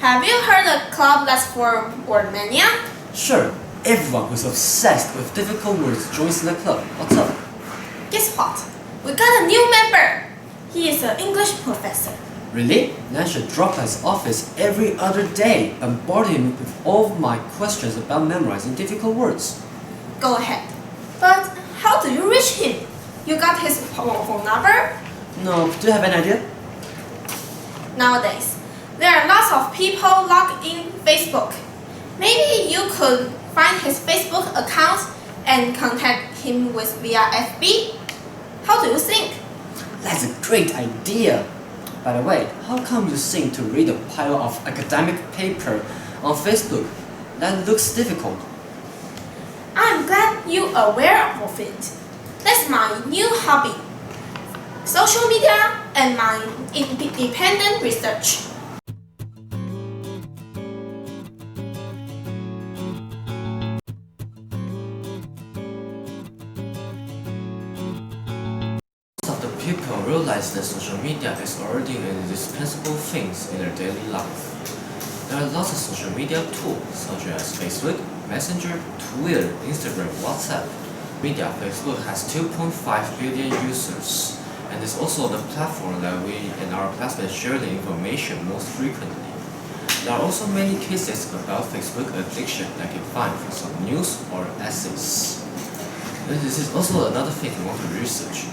Have you heard the club that's for word mania? Sure, everyone who's obsessed with difficult words joins the club. What's up? Guess what? We got a new member. He is an English professor. Really? Then I should drop by his office every other day and bother him with all of my questions about memorizing difficult words. Go ahead. But how do you reach him? You got his phone number? No, do you have an idea? Nowadays, there are lots of people logged in Facebook. Maybe you could find his Facebook account and contact him via FB? How do you think? That's a great idea. By the way, how come you seem to read a pile of academic paper on Facebook? That looks difficult. I'm glad you're aware of it. That's my new hobby. Social media and my independent research. People realize that social media is already an indispensable thing in their daily life. There are lots of social media tools such as Facebook, Messenger, Twitter, Instagram, WhatsApp. Facebook has 2.5 billion users, and is also the platform that we and our classmates share the information most frequently. There are also many cases about Facebook addiction that you can find from some news or essays. And this is also another thing we want to research.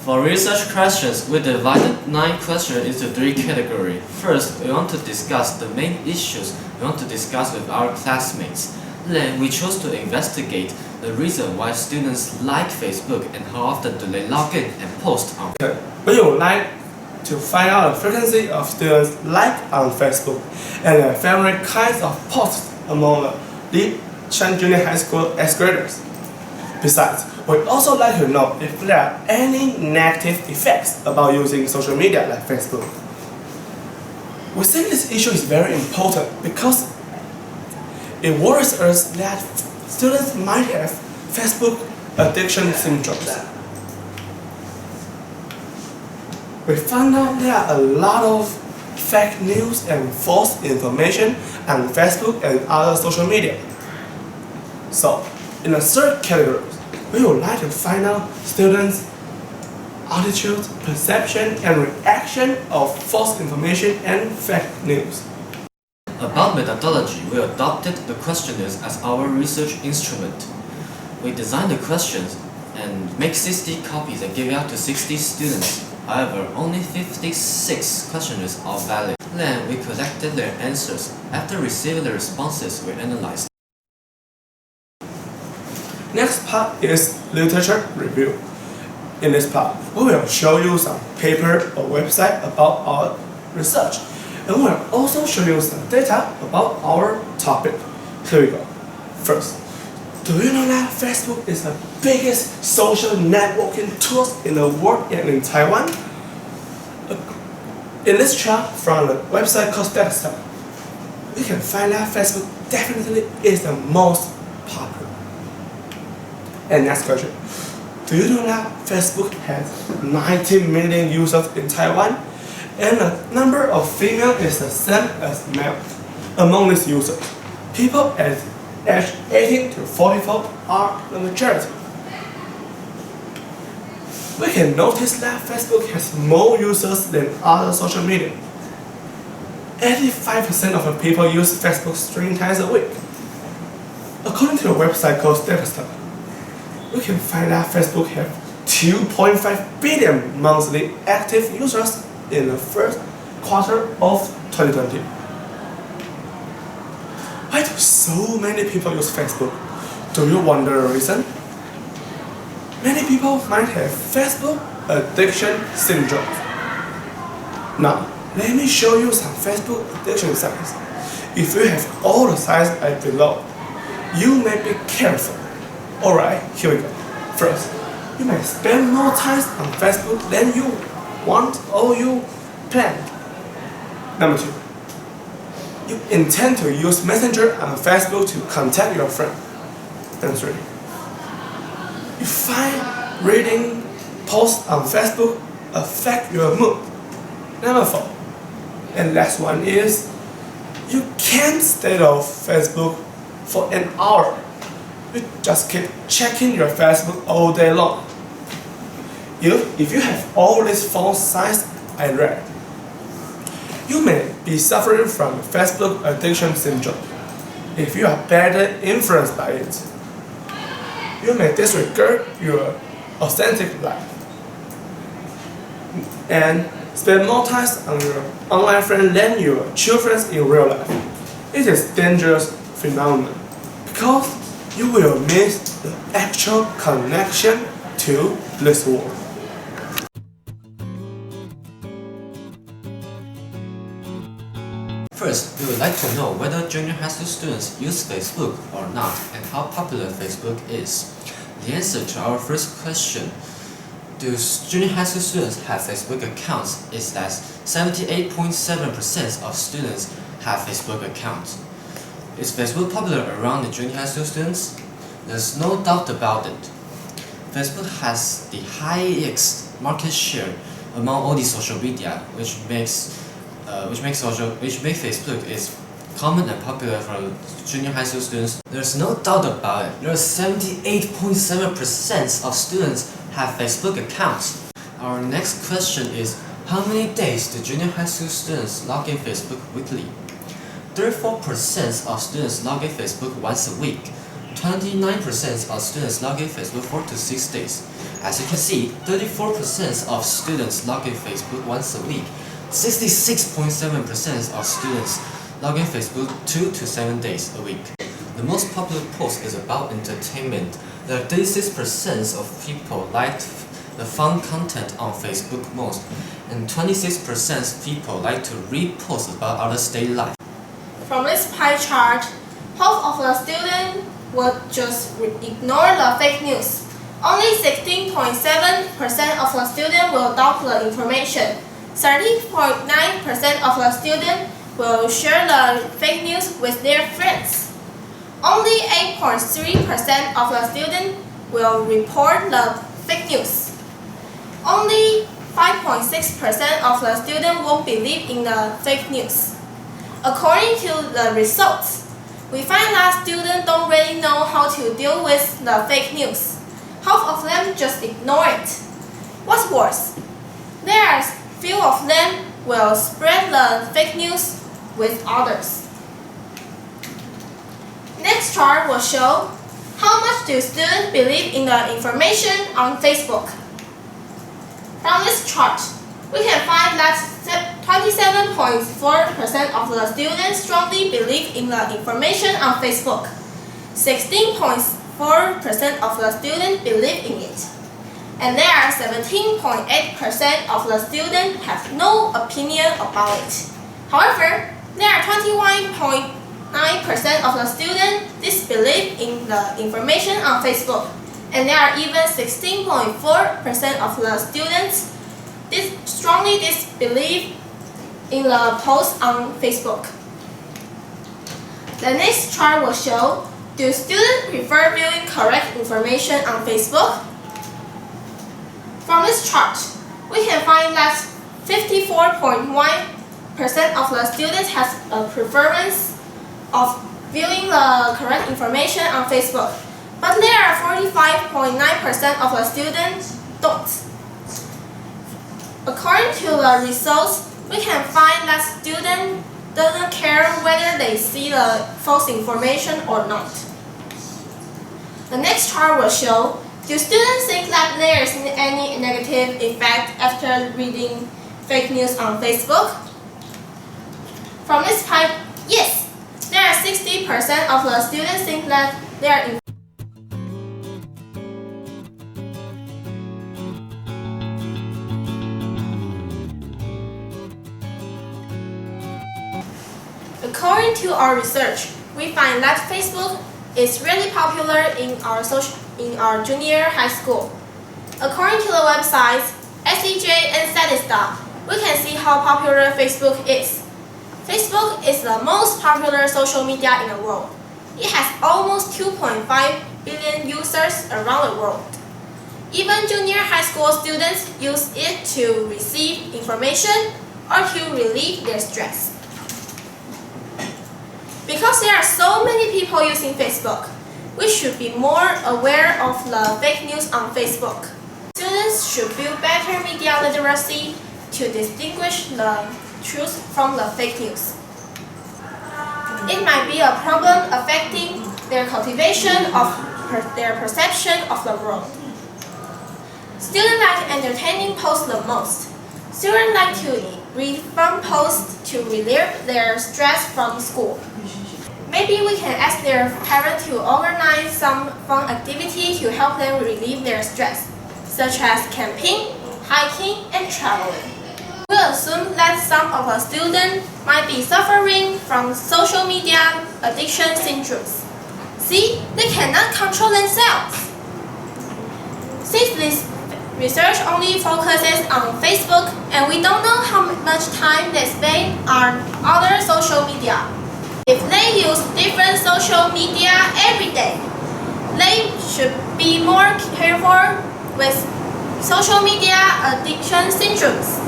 For research questions, we divided 9 questions into 3 categories. First, we want to discuss the main issues we want to discuss with our classmates. Then, we chose to investigate the reason why students like Facebook and how often do they log in and post on Facebook. We would like to find out the frequency of students like on Facebook and the favorite kinds of posts among the Chan Junior High School 8th graders. Besides, we'd also like to know if there are any negative effects about using social media like Facebook. We think this issue is very important because it worries us that students might have Facebook addiction syndrome. We found out there are a lot of fake news and false information on Facebook and other social media. So, in the third category, we would like to find out students' attitude, perception, and reaction of false information and fake news. About methodology, we adopted the questionnaires as our research instrument. We designed the questions and make 60 copies and give it out to 60 students. However, only 56 questionnaires are valid. Then we collected their answers. After receiving the responses, we analyzed. Next part is literature review. In this part, we will show you some paper or website about our research, and we will also show you some data about our topic. Here we go. First, do you know that Facebook is the biggest social networking tool in the world and in Taiwan? In this chart from the website called Status, we can find that Facebook definitely is the most popular. And next question, do you know that Facebook has 90 million users in Taiwan? And the number of females is the same as male. Among these users, people at age 18 to 44 are the majority. We can notice that Facebook has more users than other social media. 85% of the people use Facebook 3 times a week. According to a website called Stepstone, we can find that Facebook has 2.5 billion monthly active users in the first quarter of 2020. Why do so many people use Facebook? Do you wonder the reason? Many people might have Facebook addiction syndrome. Now, let me show you some Facebook addiction signs. If you have all the signs below, you may be careful. Alright, here we go. First, you may spend more time on Facebook than you want or you plan. Number 2, you intend to use Messenger on Facebook to contact your friend. and 3. You find reading posts on Facebook affect your mood. Number 4. And last one is you can't stay off Facebook for an hour. You just keep checking your Facebook all day long. If you have all these 4 signs I read, you may be suffering from Facebook addiction syndrome. If you are badly influenced by it, you may disregard your authentic life and spend more time on your online friends than your true friends in real life. It is a dangerous phenomenon because you will miss the actual connection to this world. First, we would like to know whether junior high school students use Facebook or not and how popular Facebook is. The answer to our first question, do junior high school students have Facebook accounts, is that 78.7% of students have Facebook accounts. Is Facebook popular around the junior high school students? There's no doubt about it. Facebook has the highest market share among all these social media, which makes Facebook is common and popular for junior high school students. There's no doubt about it. There are 78.7% of students have Facebook accounts. Our next question is, how many days do junior high school students log in Facebook weekly? 34% of students log in Facebook once a week. 29% of students log in Facebook 4 to 6 days. As you can see, 34% of students log in Facebook once a week. 66.7% of students log in Facebook 2 to 7 days a week. The most popular post is about entertainment. There are 36% of people like the fun content on Facebook most, and 26% of people like to read posts about others' daily life. From this pie chart, half of the students would just ignore the fake news. Only 16.7% of the students will doubt the information. 30.9% of the students will share the fake news with their friends. Only 8.3% of the students will report the fake news. Only 5.6% of the students won't believe in the fake news. According to the results, we find that students don't really know how to deal with the fake news. Half of them just ignore it. What's worse, there are few of them will spread the fake news with others. Next chart will show how much do students believe in the information on Facebook. From this chart, we can find that 27.4% of the students strongly believe in the information on Facebook. 16.4% of the students believe in it. And there are 17.8% of the students have no opinion about it. However, there are 21.9% of the students disbelieve in the information on Facebook. And there are even 16.4% of the students strongly disbelieve in the post on Facebook. The next chart will show, do students prefer viewing correct information on Facebook? From this chart, we can find that 54.1% of the students has a preference of viewing the correct information on Facebook, but there are 45.9% of the students don't. According to the results, we can find that students doesn't care whether they see the false information or not. The next chart will show, do students think that there is any negative effect after reading fake news on Facebook? From this pie, yes, there are 60% of the students think that they are According to our research, we find that Facebook is really popular in our junior high school. According to the websites SEJ and Statista, we can see how popular Facebook is. Facebook is the most popular social media in the world. It has almost 2.5 billion users around the world. Even junior high school students use it to receive information or to relieve their stress. Because there are so many people using Facebook, we should be more aware of the fake news on Facebook. Students should build better media literacy to distinguish the truth from the fake news. It might be a problem affecting their cultivation of their perception of the world. Students like entertaining posts the most. Students like to read fun posts to relieve their stress from school. Maybe we can ask their parents to organize some fun activity to help them relieve their stress, such as camping, hiking, and traveling. We assume that some of our students might be suffering from social media addiction syndromes. See, they cannot control themselves. Since this research only focuses on Facebook and we don't know how much time they spend on other social media, if they use different social media every day, they should be more careful with social media addiction syndromes.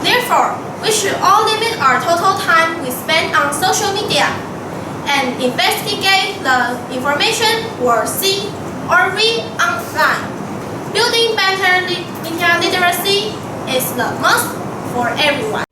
Therefore, we should all limit our total time we spend on social media and investigate the information we see or read online. Building better media literacy is the must for everyone.